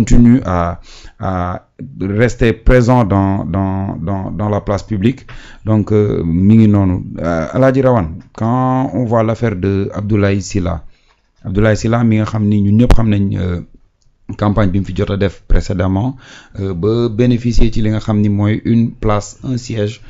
continue à rester présent dans la place publique. Donc mi ngi noonu Alaaji Rawane, quand on voit l'affaire de Abdoulaye Sylla mi nga xam ni ñun ñëpp xam nañ campagne bi mu fi jot a def précédemment ba bénéficier ci li nga xam ni mooy une place un siège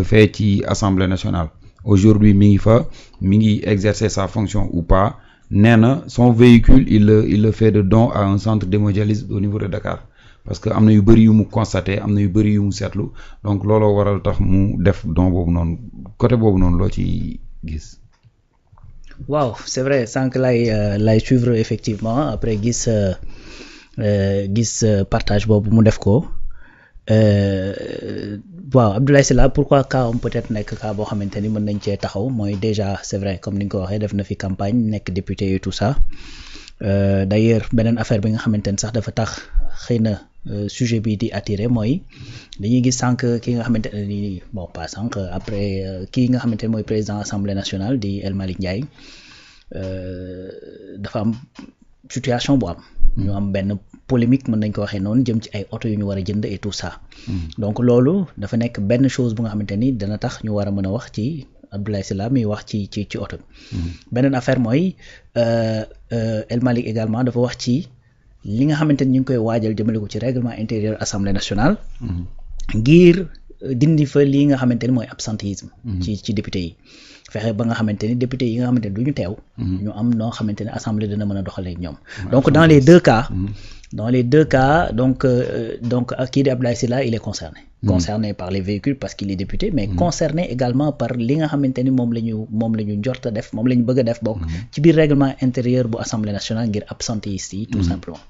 fait ci Assemblée nationale. Aujourd'hui mi ngi exercer sa fonction ou pas, nee na son véhicule il le fait de don à un centre d'hémodialyse au niveau de Dakar, parce que am na yu bëri yu mu constaté, am na yu bëri yu mu seetlu, donc looloo waral tax mu def don boobu noonu. Côté boobu noonu loo ci gis. waaw c'est vrai sànq lay suivre effectivement après gis partage boobu mu def ko. waaw Abdoulaye Sylla pourquoi cas am peut-être nekk cas boo xamante ni mën nañ cee taxaw mooy déjà c'est vrai comme ni nga ko waxee def na fi campagne nekk député et tout ça d'ailleurs beneen affaire bi nga xamante ni sax dafa tax xëy na sujet bi di attiré mooy dañuy gis sànq ki nga xamante ne ni bon pas sànq après kii nga xamante ne mooy président Assemblée nationale di El Malick Ndiaye dafa am situation bu am ñu am benn polémique mën nañ ko waxee noonu jëm ci ay oto yu ñu war a jënd et tout ça. Donc loolu dafa nekk benn chose bu nga xamante ni dana tax ñu war a mën a wax ci Abdoulaye Sylla mi wax ci oto bi. Beneen affaire mooy El Malick également dafa wax ci li nga xamante ni ñu ngi koy waajal jëmale ko ci règlement intérieur Assemblée nationale. ngir dindi fa lii nga xamante ni mooy absentéisme. ci député yi. fexe ba nga xamante ni député yi nga xamante ni du ñu teew. ñu am noo xamante ni assemblée dina mën a doxalee ak ñoom. donc dans les deux cas donc kii di Abdoulaye Sylla il est concerné. Concerné par les véhicules parce qu'il est député, mais concerné également par li nga xamante ni moom la ñu njort a def moom la ñu bëgg a def bokk ci biir règlement intérieur bu assemblée nationale ngir absentéistes yi tout simplement.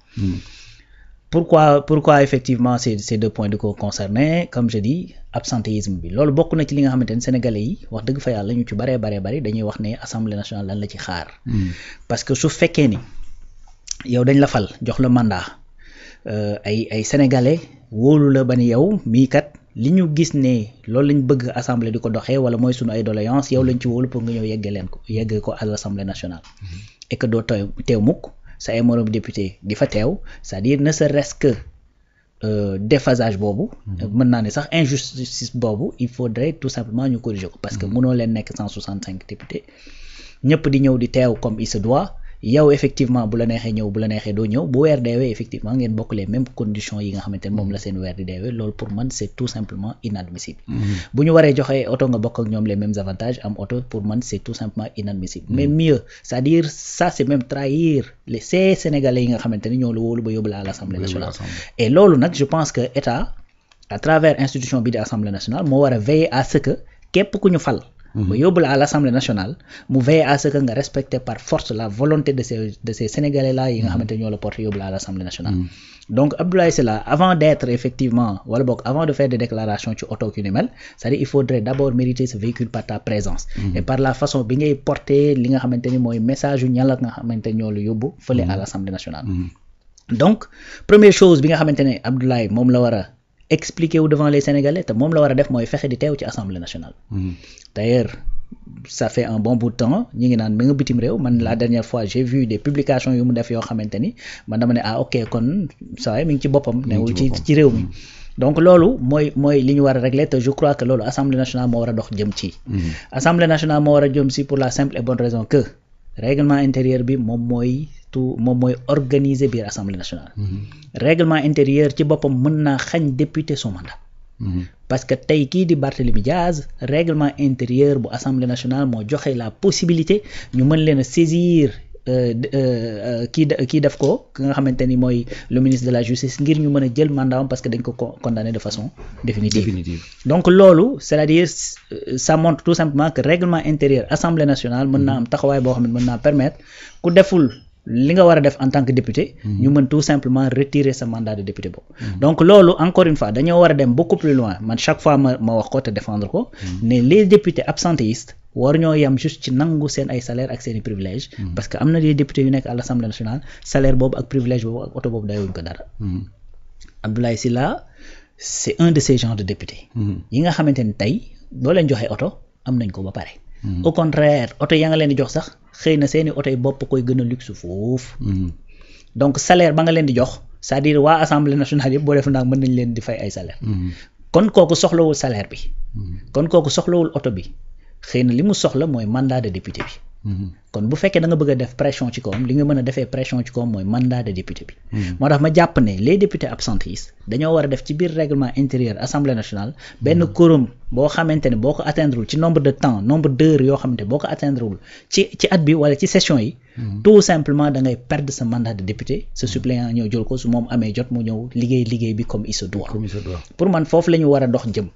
Pourquoi effectivement ces deux points de ko concernés, comme je dis absentéisme bi loolu bokk na ci li nga xamante ni sénégalais yi wax dëgg fa yàlla ñu ci baree dañuy wax ne assemblée nationale lan la ci xaar. Parce que su fekkee ni yow dañ la fal jox la mandat ay sénégalais wóolu la ba ni yow mii kat li ñu gis ne loolu lañ bëgg assemblée di ko doxee wala mooy sunu ay doléance yow lañ ci wóolu pour nga ñëw yegg ko à l'assemblée nationale. Et que doo teew mukk sa ay moroom député di fa teew c'est-à-dire ne serait-ce que déphasage boobu mën naa ne sax injustice boobu il faudrait tout simplement ñu corriger ko parce que mënoo leen nekk 165 députés ñëpp di ñëw di teew comme il se doit yow effectivement bu la neexee ñëw bu la neexee doo ñëw bu weer deewee effectivement ngeen bokk les mêmes conditions yi nga xamante ne moom la seen weer di deewee loolu pour man c'est tout simplement inadmissible. Bu ñu waree joxe oto nga bokk ak ñoom les mêmes avantages am oto pour man c'est tout simplement inadmissible. Mais mieux c'est-à-dire ça c'est même trahir ces sénégalais yi nga xamante ni ñoo la wóolu ba yóbbu la à l'Assemblée nationale. Et loolu nag je pense que état à travers institution bi di Assemblée nationale moo war a veiller à ce que képp ku ñu fal. ba yóbbu la à l'Assemblée nationale mu veille à ce que nga respecter par force la volonté de ces sénégalais là yi nga xamante ñoo la porté yóbbu la à l'Assemblée nationale. Donc Abdoulaye Sylla avant d'être effectivement wala boog avant de faire des déclarations ci auto yu ni mel c'est-à-dire il faudrait d'abord mériter ce véhicule par ta présence. Et par la façon bi ngay porter li nga xamante ni mooy message yu ñal nga xamante ñoo la yóbbu fële à l'Assemblée nationale. Donc première chose bi nga xamante ne Abdoulaye moom la war a expliquer wu devant les Sénégalais te moom la war a def mooy fexe di teew ci Assemblée nationale. D'ailleurs ça fait un bon bout de temps ñi ngi naan mi nga bitim réew man la dernière fois j'ai vu des publications yu mu def yoo xamante ni man dama ne ok kon saa mi ngi ci boppam newul ci réew mi. Donc loolu mooy li ñu war a régler te je crois que loolu Assemblée nationale moo war a dox jëm ci. Assemblée nationale moo war a jëm ci pour la simple et bonne raison que règlement intérieur bi moom mooy organiser biir Assemblée nationale. Règlement intérieur ci boppam mën naa xañ député son mandat. Parce que tey kii di Barthélémy Diaz règlement intérieur bu Assemblée nationale moo joxe la possibilité ñu mën leen a saisir kii def ko ki nga xamante ni mooy le ministre de la justice ngir ñu mën a jël mandat parce que dañ ko condamné de façon définitive. Donc loolu c'est-à-dire ça montre tout simplement que règlement intérieur Assemblée nationale mën naa am taxawaay boo xam ne mën naa permettre ku deful li nga war a def en tant que député ñu mën tout simplement retirer sa mandat de député boobu. Donc loolu encore une fois dañoo war a dem beaucoup plus loin man chaque fois ma wax ko te défendre ko ne les députés absentéistes war ñoo yam juste ci nangu seen ay salaire ak seen i privilèges parce que am na des députés yu nekk à l'Assemblée nationale salaire boobu ak privilège boobu ak oto boobu dayuñ ko dara. Abdoulaye Sylla c'est un de ces genres de députés yi nga xamante ni tey boo leen joxee oto am nañ ko ba pare. Au contraire oto ya nga leen di jox sax xëy na seeni oto yi bopp koy gën a luxe foofu. Donc salaire ba nga leen di jox c'est-à-dire waa assemblée nationale yëpp boo def ndax mën nañ leen di fay ay salaire kon kooku soxlawul salaire bi kon kooku soxlawul oto bi xëy na li mu soxla mooy mandat de député bi kon bu fekkee da nga bëgg a def pression ci kawam li nga mën a defee pression ci kawam mooy mandat de député bi moo tax ma jàpp ne les députés absentéistes dañoo war a def ci biir règlement intérieur assemblée nationale benn quorum boo xamante ne boo ko atteindrewul ci nombre de temps nombre d'heures yoo xamante ne boo ko atteindrewul ci at bi wala ci session yi tout simplement da ngay perdre sa mandat de député sa suppléant ñëw jël ko su moom amee jot mu ñëw liggéey bi comme il se doit pour man foofu la ñu war a dox jëm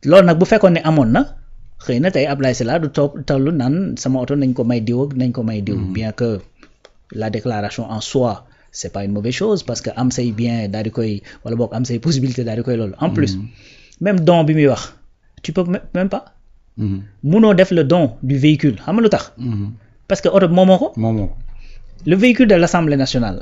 loolu nag bu fekkoon ne amoon na xëy na tey Abdoulaye Sylla du tollu naan sama oto nañ ko may diw ak nañ ko may diw bien que la déclaration en soi c'est pas une mauvaise chose parce que am say bien daal di koy wala boog am say possibilité daal di koy loolu en plus même don bi muy wax tu peux même pas munoo def le don du véhicule xam nga lu tax parce que oto bi moomoo ko le véhicule de l'Assemblée nationale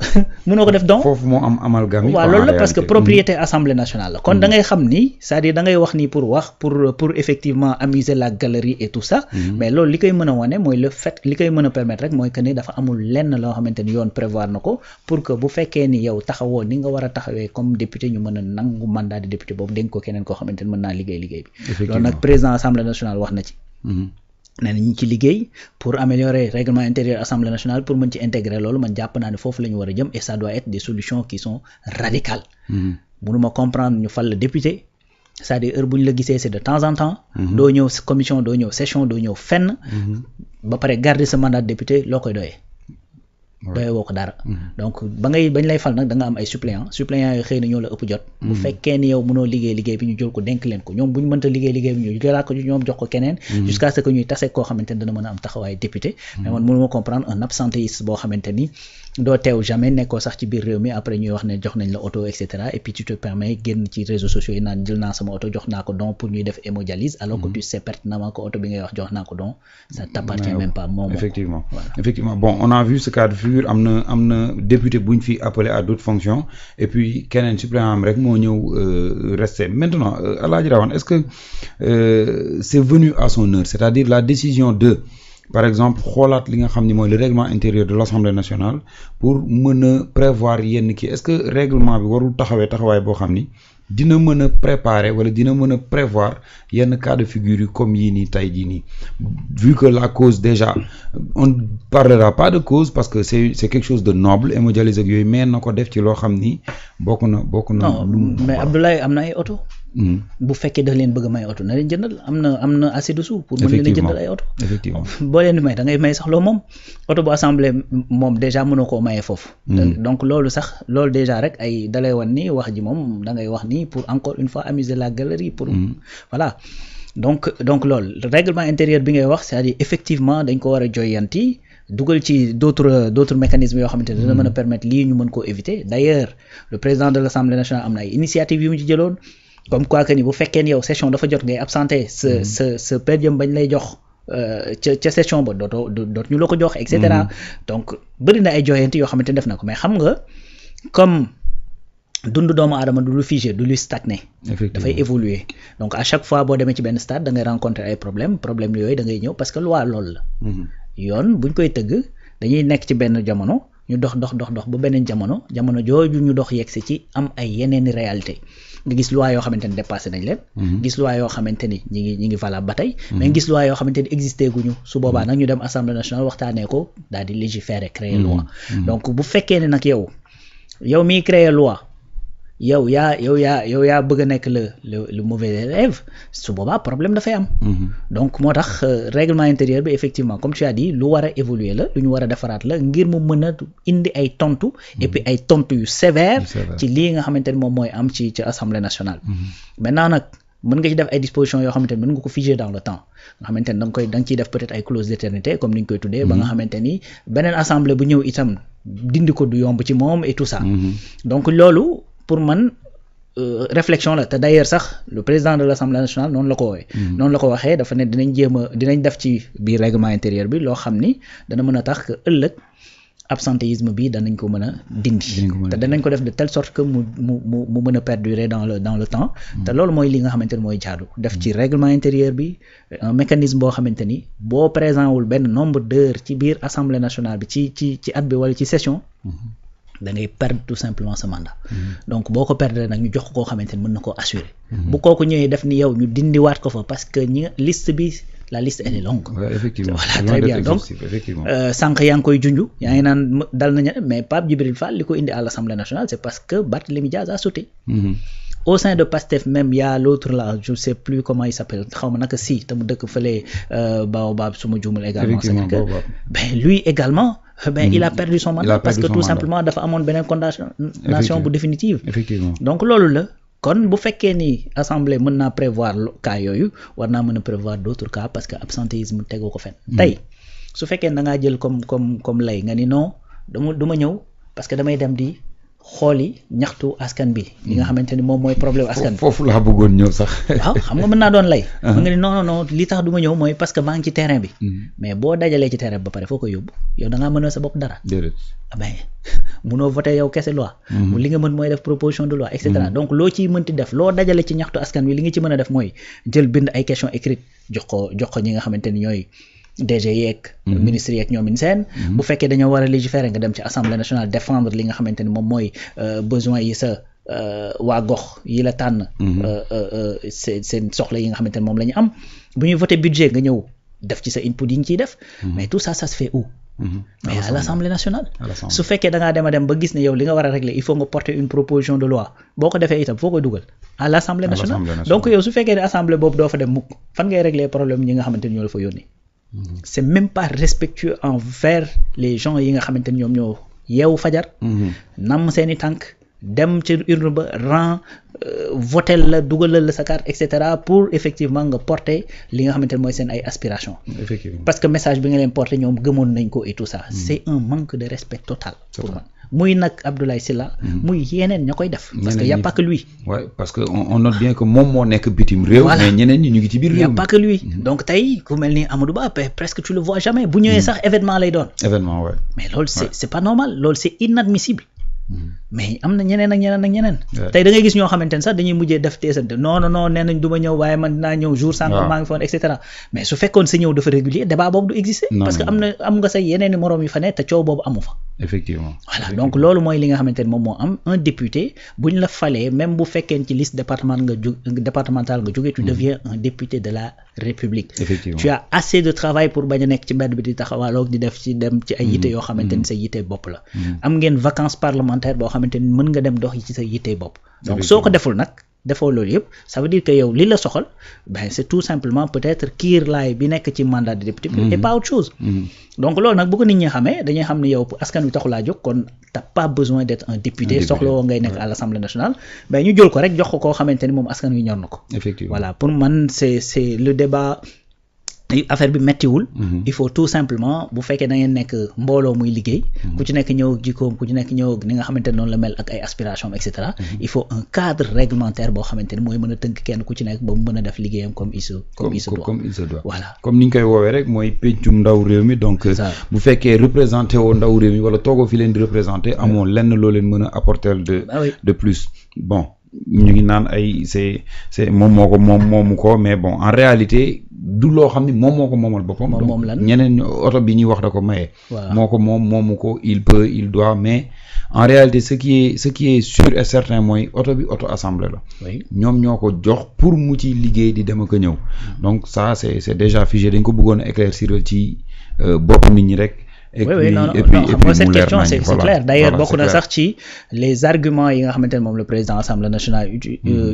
mënoo ko def don foofu moo am amalgame waaw loolu la parce que propriété Assemblée nationale la kon da ngay xam ni c'est-à-dire da ngay wax ni pour effectivement amuser la galerie et tout ça mais loolu li koy mën a wane mooy le fait li koy mën a permettre rek mooy que ni dafa amul lenn loo xamante ni yoon prévoir na ko pour que bu fekkee ni yow taxawoo ni nga war a taxawee comme député ñu mën a nangu mandat de député boobu dénk ko keneen koo xamante ni mën naa liggéey bi loolu nag président Assemblée nationale wax na ci nee na ñu ci liggéey pour améliorer règlement intérieur assemblée nationale pour mën ci intégrer loolu man jàpp naa ne foofu la ñu war a jëm et ça doit être des solutions qui sont radicales mënuma comprendre ñu fal la député c'est-à-dire heure bu ñu la gisee c'est de temps en temps doo ñëw commission doo ñëw session doo ñëw fenn ba pare garder sa mandat de député loo koy doyee doyee woo ko dara donc bañ lay fal nag da nga am ay suppléants yooyu xëy na ñoo la ëpp jot bu fekkee ni yow mënoo liggéey bi ñu jël ko dénk leen ko ñoom bu ñu mënta liggéey bi ñu jëlaat ko ñoom jox ko keneen jusqu'à ce que ñuy tase koo xamante ni dana mën a am taxawaay député mais man mënuma comprendre un absentéiste boo xamante ni doo teew jamais nekkoo sax ci biir réew mi après ñuy wax ne jox nañ la oto et cetera et puis tu te permets génn ci réseaux sociaux yi naan jël naa sama oto jox naa ko don pour ñuy def hémodialyse alors que tu sais pertinemment que oto bi ngay wax jox naa ko don ça t'appartient même pas moom effectivement bon on a vu ce cas de figure am na député bu ñu fi appelé à d'autres fonctions et puis keneen suppléant am rek moo ñëw resté maintenant Alaaji Rawane est-ce que c'est venu à son heure c'est-à-dire la décision de par exemple xoolaat li nga xam ni mooy le règlement intérieur de l'Assemblée nationale pour mën a prévoir yenn kii est-ce que règlement bi warul taxawaay boo xam ni dina mën a préparer wala dina mën a prévoir yenn cas de figure yi comme yii nii tey jii nii vu que la cause déjà on parlera pas de cause parce que c'est quelque chose de noble hémodialyse ak yooyu mais na ko def ci loo xam ni bokk na non mais Abdoulaye am na ay oto bu fekkee daf leen bëgg a may oto na leen jëndal am na assez de sous pour mën leen a jëndal ay oto effectivement boo leen di may da ngay may sax loo moom oto bu assemblée moom déjà mënoo koo mayee foofu donc loolu déjà rek ay dalay wan ni wax ji moom da ngay wax ni pour encore une fois amuser la galerie pour voilà donc loolu règlement intérieur bi ngay wax c'est-à-dire effectivement dañ ko war a joyanti dugal ci d'autres mécanismes yoo xamante ne dina mën a permettre lii ñu mën koo éviter d'ailleurs le président de l'Assemblée nationale am na ay initiatives yu mu ci jëloon comme quoi que ni bu fekkee ni yow session dafa jot ngay absenté sa période bañ lay jox ca session ba dootoo ñu la ko jox et cetera donc bëri na ay joyanti yoo xamante ne def na ko mais xam nga comme dund doomu aadama du lu figé du lu stagné dafay évoluer donc à chaque fois boo demee ci benn stade da ngay rencontrer ay problème yooyu da ngay ñëw parce que loi loolu la yoon buñ koy tëgg dañuy nekk ci benn jamono ñu dox ba beneen jamono jooju ñu dox yegsi ci am ay yeneeni réalité nga gis loi yoo xamante ni dépassé nañ leen gis loi yoo xamante ni ñi ngi valable ba tey mais gis loi yoo xamante ni existé guñu su boobaa nag ñu dem assemblée nationale waxtaanee ko daal di légiférer créer loi donc bu fekkee ne nag yow miy créer loi yow yaa bëgg a nekk le mauvais élève su boobaa problème dafay am donc moo tax règlement intérieur bi effectivement comme tu as dit lu war a évoluer la lu ñu war a defaraat la ngir mu mën a indi ay tontu et puis ay tontu yu sévère ci lii nga xamante ni moom mooy am ci assemblée nationale maintenant nag mën nga ci def ay dispositions yoo xamante ni mën nga ko figer dans le temps nga xamante ni da nga ciy def peut-être ay clause d'éternité comme ni ñu koy tuddee ba nga xamante ni beneen assemblée bu ñëw itam dindi ko du yomb ci moom et tout ça donc loolu pour man réflexion la te d'ailleurs sax le président de l'Assemblée nationale noonu la ko waxee dafa ne dinañ def ci biir règlement intérieur bi loo xam ni dana mën a tax que ëllëg absentéisme bi danañ ko mën a dindi te danañ ko def de telle sorte que mu mën a perdurer dans le temps te loolu mooy li nga xamante ni mooy jaadu def ci règlement intérieur bi un mécanisme boo xamante ni boo présent wul benn nombre d'heures ci biir assemblée nationale bi ci at bi wala ci session da ngay perdre tout simplement ce mandat. Donc boo ko perdre nag ñu jox ko koo xamante ni mën na koo assurer. bu kooku ñëwee def ni yow ñu dindiwaat ko fa parce que liste bi la liste elle est longue. Effectivement voilà très bien donc sànq yaa ngi koy junj yaa ngi naan dal nañu mais Pape Djibril Fall li ko indi à l'Assemblée nationale c'est parce que Barthélémy Diaz a sauté. Au sein de PASTEF même y a l'autre là je sais plus comment il s'appelle xaw ma naka si te mu dëkk fële Baobab su ma juumul également ben lui également il a perdu son mandat parce que tout simplement dafa amoon beneen condamnation bu définitive. Donc loolu la kon bu fekkee ni assemblée mën naa prévoir cas yooyu war naa mën a prévoir d'autres cas parce que absentéisme tegoo ko fen tey su fekkee da ngaa jël comme lay nga ni non du ma ñëw parce que damay dem di xooli ñaxtu askan bi li nga xamante ni moom mooy problème askan bi foofu laa bëggoon ñëw sax waaw xam nga mën naa doon lay ma nga ni non li tax du ma ñëw mooy parce que maa ngi ci terrain bi mais boo dajalee ci terrain bi ba pare foo koy yóbbu yow da ngaa mën a sa bopp dara mais munoo voté yow kese loi li nga mën mooy def proposition de loi et cetera donc loo ciy mënti def loo dajale ci ñaxtu askan wi li nga ci mën a def mooy jël bind ay questions écrites jox ko ñi nga xamante ni ñooy DG yeeg ministres yeeg ñoom seen bu fekkee dañoo war a légiférer nga dem ci assemblée nationale défendre li nga xamante ni moom mooy besoin yi sa waa gox yi la tànn seen soxla yi nga xamante ni moom la ñu am bu ñuy voter budget nga ñëw def ci sa input yi nga ciy def mais tout ça ça se fait où mais à l'Assemblée nationale su fekkee da ngaa dem ba gis ne yow li nga war a régler il faut nga porter une proposition de loi boo ko defee itam foo koy dugal à l'Assemblée nationale donc yow su fekkee ne assemblée boobu doo fa dem mukk fan ngay régler problème ñi nga xamante ni ñoo la fa yónni c'est même pas respectueux envers les gens yi nga xamante ni ñoom ñoo yeewu fajar namm seeni tànk dem ci urne ba rang votel la dugalal la sa carte et cetera pour effectivement nga porter li nga xamante ne mooy seen ay aspirations parce que message bi nga leen porter ñoom gëmoon nañ ko et tout ça c'est un manque de respect total pour man muy nag Abdoulaye Sylla muy yeneen ña koy def parce que y a pas que lui parce que on note bien que moom moo nekk bitim réew mais ñeneen ñi ñu ngi ci biir réew y a pas que lui donc tey ku mel ni Amadou Ba presque tu le vois jamais bu ñëwee sax événement lay doon mais loolu c'est pas normal loolu c'est inadmissible mais am na ñeneen tey da ngay gis ñoo xamante ne sax dañuy mujjee def teesante non nee nañ du ma ñëw waaye man dinaa ñëw jour sànq maa ngi foon et cetera mais su fekkoon sa ñëw dafa régulier débat boobu du exister parce que am nga say yeneeni moroom yu fa ne te coow boobu amu fa effectivement voilà donc loolu mooy li nga xamante ne moom moo am un député buñ la falee même bu fekkeen ci liste départementale nga jógee tu deviens un député de la République tu as assez de travail pour bañ a nekk ci mbedd bi di taxawaloog di def ci dem ci ay yitte yoo xamante ni sa yitte bopp la am ngeen vacances parlementaires boo xamante ni mën nga dem dox yi ci sa yitte bopp donc soo ko deful nag defoo loolu yëpp ça veut dire que yow li la soxal ben c'est tout simplement peut-être kiirlaay bi nekk ci mandat de député et pas autre chose donc loolu nag bu ko nit ñi xamee dañuy xam ne yow askan wi taxulaa jóg kon t'as pas besoin d'être un député soxla woo ngay nekk à l'Assemblée nationale ben ñu jël ko rek jox ko koo xamante ni moom askan wi ñor na ko voilà pour man c'est le débat affaire bi mettiwul il faut tout simplement bu fekkee da ngeen nekk mbooloo muy liggéey ku ci nekk ñëw ak jikkoom ku ci nekk ñëw ak ni nga xamante ne noonu la mel ak ay aspirations et cetera il faut un cadre réglementaire boo xamante ni mooy mën a tënk kenn ku ci nekk ba mu mën a def liggéeyam comme il se doit voilà comme ni ñu koy woowee rek mooy pencum ndaw réew mi donc bu fekkee représenté woo ndaw réew mi wala toogoo fi leen di représenté amoo lenn loo leen mën a apporter de plus bon ñu ngi naan ay c'est moom moomu ko mais bon en réalité du loo xam ni moom moo ko moomal boppam donc ñeneen oto bi ñuy wax da ko maye moo ko moomu ko il peut il doit mais en réalité ce qui est sûr et certain mooy oto bi oto assemblée la ñoom ñoo ko jox pour mu ci liggéey di dem ak a ñëw donc ça c'est déjà figé dañ ko bëggoon a éclaircir ci bopp nit ñi rek et puis cette question c'est clair d'ailleurs bokk na sax ci les arguments yi nga xamante ne moom le président Assemblée nationale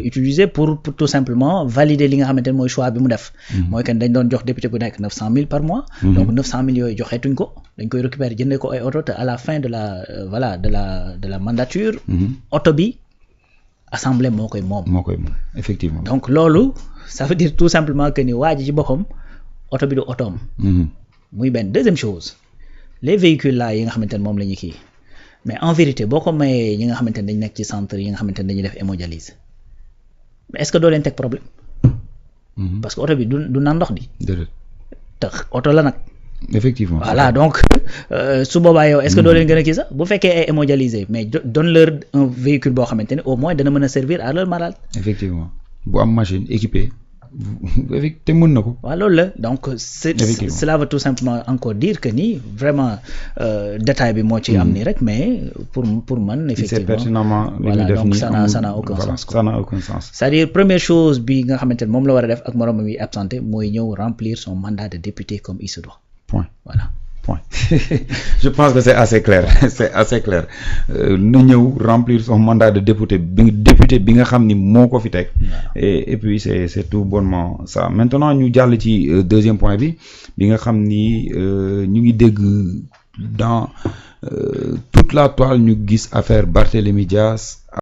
utilisé pour tout simplement valider li nga xamante ne mooy choix bi mu def mooy que dañ doon jox député bu nekk 900 000 par mois donc 900 000 yooyu joxeetuñ ko dañ koy récupérer jëndee ko ay oto te à la fin de la mandature oto bi assemblée moo koy moom effectivement donc loolu ça veut dire tout simplement que ni waa ji ci boppam oto bi du otoom muy benn deuxième chose les véhicules là yi nga xamante ne moom la ñu kii mais en vérité boo ko mayee ñi nga xamante ne dañ nekk ci centre yi nga xamante ne dañuy def hémodialyse mais est-ce que doo leen teg problème parce que oto bi du naan ndox di te oto la nag effectivement voilà donc su boobaa yow est-ce que doo leen gën a kii sax bu fekkee ay hémodialysé mais donne leur un véhicule boo xamante ne au moins dana mën a servir à leur malade effectivement bu am machine équipée te mën na ko. waaw loolu la donc cela veut tout simplement encore dire que ni vraiment détail bi moo ci am nii rek mais pour man effectivement c'est pertinemment voilà donc ça n'a aucun sens ça n'a aucun sens. c'est-à-dire première chose bi nga xamante ne moom la war a def ak moromam yi absenté mooy ñëw remplir son mandat de député comme il se doit. Point. Voilà. Point. Je pense que c'est assez clair c'est assez clair na ñëw remplir son mandat de député bi nga xam ni moo ko fi teg et puis c'est tout bonnement ça. Maintenant ñu jàll ci deuxième point bi nga xam ni ñu ngi dégg dans toute la toile ñu gis affaire Barthélémy Dias